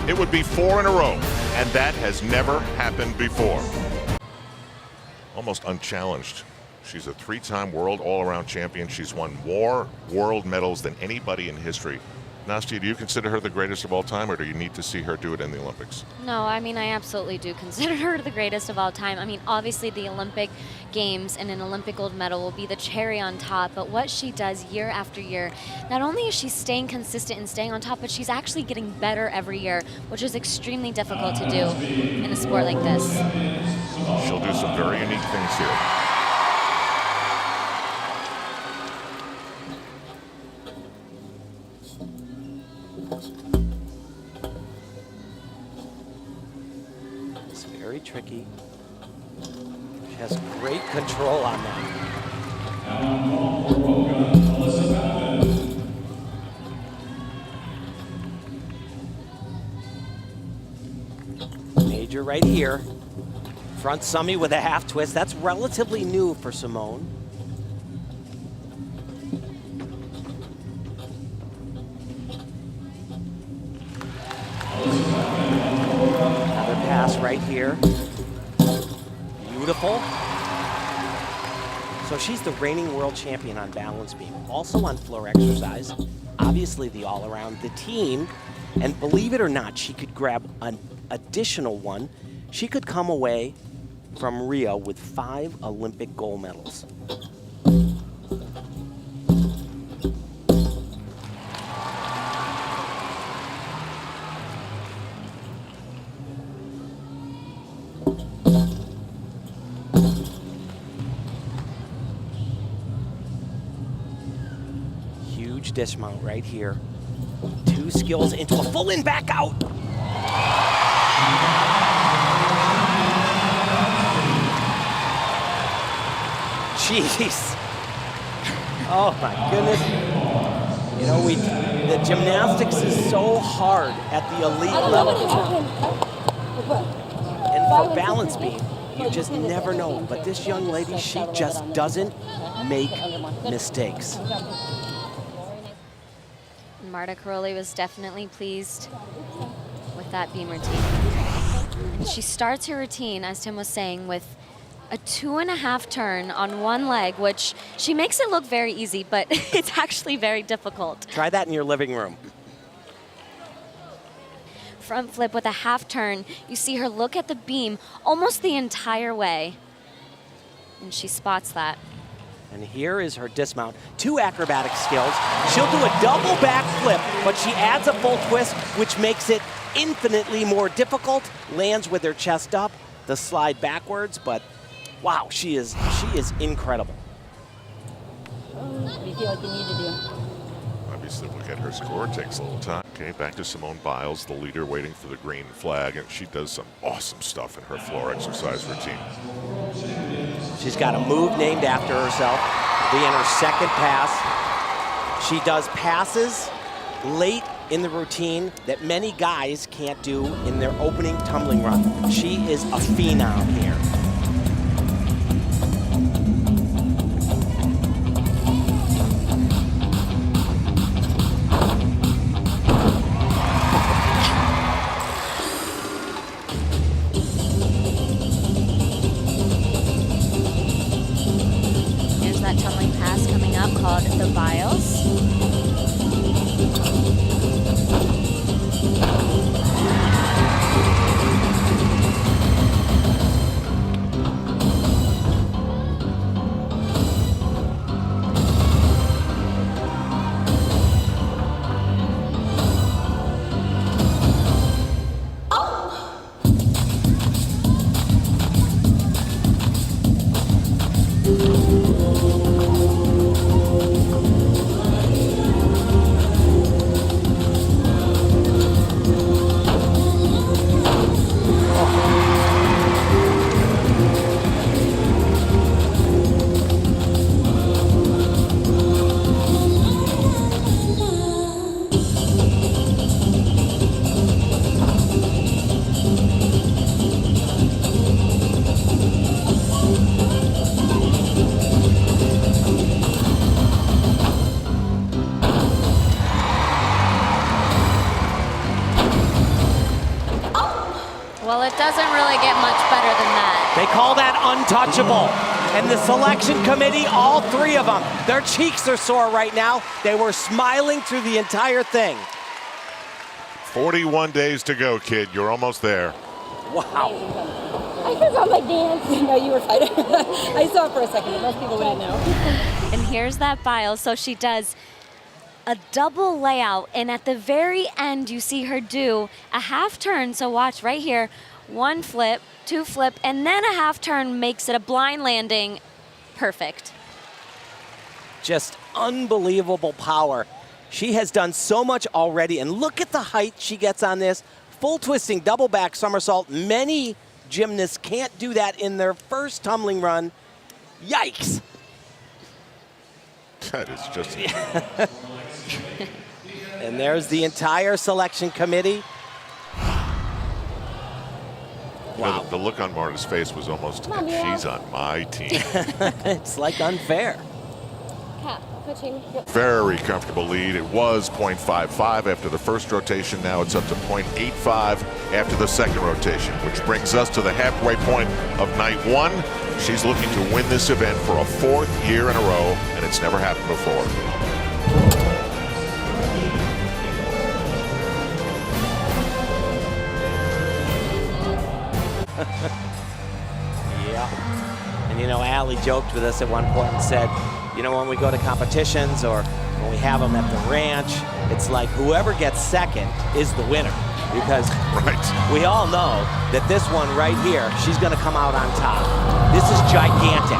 it would be 4 in a row, and that has never happened before. Almost unchallenged. She's a 3-time world all-around champion. She's won more world medals than anybody in history. Nastia, do you consider her the greatest of all time, or do you need to see her do it in the Olympics? No, I mean, I absolutely do consider her the greatest of all time. I mean, obviously the Olympic Games and an Olympic gold medal will be the cherry on top, but what she does year after year, not only is she staying consistent and staying on top, but she's actually getting better every year, which is extremely difficult to do in a sport like this. She'll do some very unique things here. It's very tricky. She has great control on that. Major right here. Front summy with a half twist. That's relatively new for Simone. Another pass right here. Beautiful. So she's the reigning world champion on balance beam, also on floor exercise, obviously the all-around, the team, and believe it or not, she could grab an additional one. She could come away from Rio with 5 Olympic gold medals. Huge dismount right here. 2 skills into a full in, back out. Jeez. Oh my goodness. You know, the gymnastics is so hard at the elite level. And for balance beam, you just never know. But this young lady, she just doesn't make mistakes. Marta Karolyi was definitely pleased with that beam routine. And she starts her routine, as Tim was saying, with a 2.5 turn on one leg, which she makes it look very easy, but it's actually very difficult. Try that in your living room. Front flip with a half turn. You see her look at the beam almost the entire way, and she spots that. And here is her dismount. 2 acrobatic skills. She'll do a double back flip, but she adds a full twist, which makes it infinitely more difficult. Lands with her chest up, the slide backwards, but wow, she is incredible. What do you feel like you need to do? Obviously, look at her score. It takes a little time. Okay, back to Simone Biles, the leader, waiting for the green flag, and she does some awesome stuff in her floor exercise routine. She's got a move named after herself. It'll be in her 2nd pass. She does passes late in the routine that many guys can't do in their opening tumbling run. She is a phenom here. Here's that tumbling pass coming up called the Biles. Well, it doesn't really get much better than that. They call that untouchable. And the selection committee, all three of them, their cheeks are sore right now. They were smiling through the entire thing. 41 days to go, kid. You're almost there. Wow. I forgot my dance. No, you were fine. I saw it for a second. Most people wouldn't know. And here's that Biles. So she does a double layout, and at the very end, you see her do a half turn. So watch right here, 1 flip, 2 flip, and then a half turn makes it a blind landing. Perfect. Just unbelievable power. She has done so much already, and look at the height she gets on this. Full twisting, double back somersault. Many gymnasts can't do that in their first tumbling run. Yikes. That is just... And there's the entire selection committee. Wow. The look on Marta's face was almost, she's on my team. It's like unfair. Very comfortable lead. It was 0.55 after the first rotation. Now it's up to 0.85 after the second rotation, which brings us to the halfway point of night 1. She's looking to win this event for a 4th year in a row, and it's never happened before. Yeah. And you know, Allie joked with us at one point and said, you know, when we go to competitions or when we have them at the ranch, it's like whoever gets second is the winner. Because we all know that this one right here, she's going to come out on top. This is gigantic.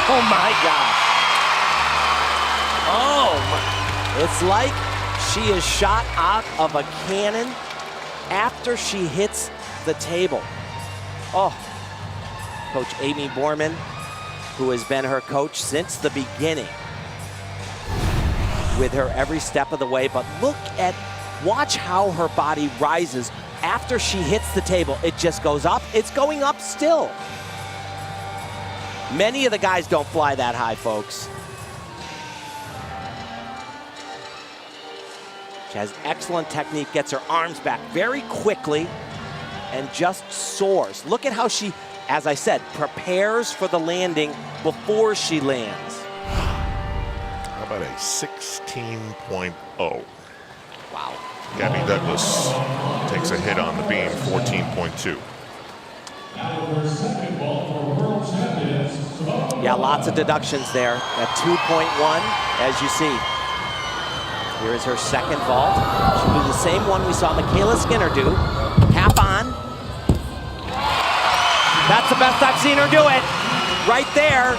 Oh my gosh. Oh my. It's like she is shot out of a cannon after she hits the table. Oh. Coach Amy Borman, who has been her coach since the beginning, with her every step of the way. But watch how her body rises after she hits the table. It just goes up. It's going up still. Many of the guys don't fly that high, folks. She has excellent technique, gets her arms back very quickly, and just soars. Look at how she, as I said, prepares for the landing before she lands. How about a 16.0? Wow. Gabby Douglas takes a hit on the beam, 14.2. Yeah, lots of deductions there at 2.1, as you see. Here is her second vault. She'll do the same one we saw Michaela Skinner do. Half on. That's the best I've seen her do it. Right there.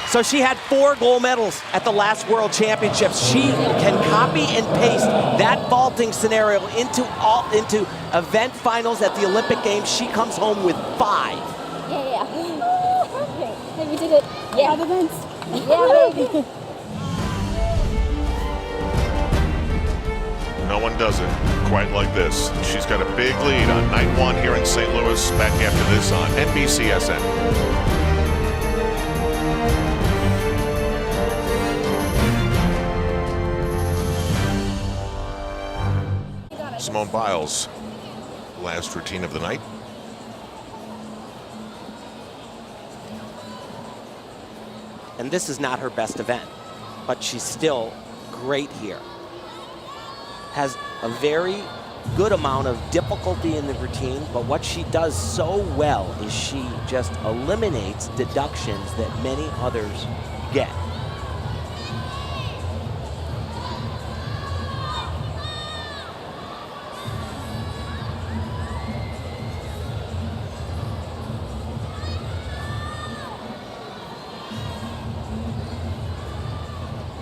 So she had 4 gold medals at the last World Championships. She can copy and paste that vaulting scenario into event finals at the Olympic Games. She comes home with 5. Yeah. Perfect. Hey, we did it. Yeah, the events. Yeah, baby. No one does it quite like this. She's got a big lead on night 1 here in St. Louis. Back after this on NBCSN. Simone Biles, last routine of the night. And this is not her best event, but she's still great here. Has a very good amount of difficulty in the routine, but what she does so well is she just eliminates deductions that many others get.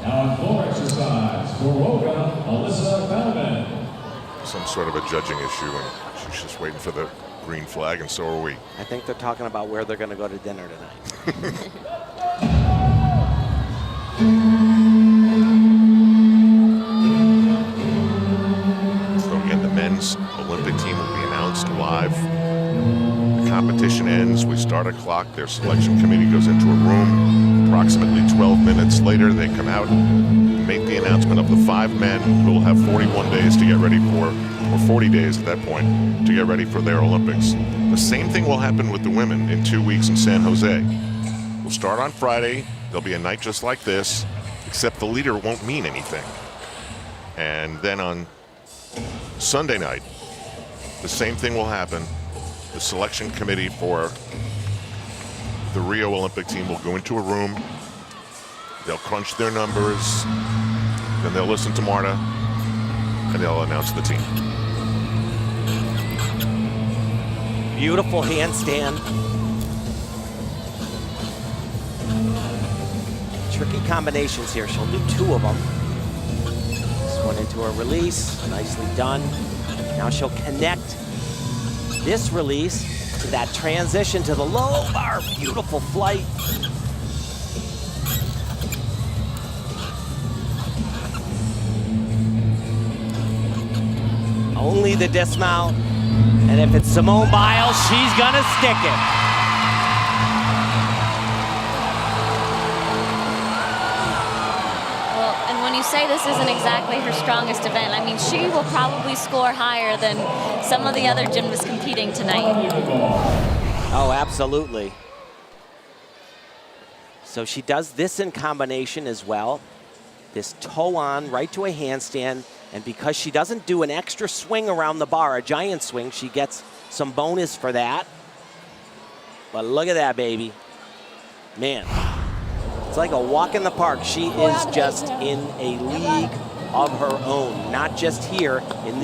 Now floor exercise for Woga, Alyssa Bellman. Some sort of a judging issue, and she's just waiting for the green flag, and so are we. I think they're talking about where they're going to go to dinner tonight. So again, the men's Olympic team will be announced live. The competition ends. We start a clock. Their selection committee goes into a room. Approximately 12 minutes later, they come out, make the announcement of the 5 men who will have 41 days to get ready for, or 40 days at that point, to get ready for their Olympics. The same thing will happen with the women in 2 weeks in San Jose. We'll start on Friday. There'll be a night just like this, except the leader won't mean anything. And then on Sunday night, the same thing will happen. The selection committee for the Rio Olympic team will go into a room. They'll crunch their numbers. Then they'll listen to Marta, and they'll announce the team. Beautiful handstand. Tricky combinations here. She'll do 2 of them. This one into a release. Nicely done. Now she'll connect this release to that transition to the low bar. Beautiful flight. Only the dismount. And if it's Simone Biles, she's gonna stick it. Well, and when you say this isn't exactly her strongest event, I mean, she will probably score higher than some of the other gymnasts competing tonight. Oh, absolutely. So she does this in combination as well. This toe on right to a handstand. And because she doesn't do an extra swing around the bar, a giant swing, she gets some bonus for that. But look at that, baby. Man, it's like a walk in the park. She is just in a league of her own, not just here in the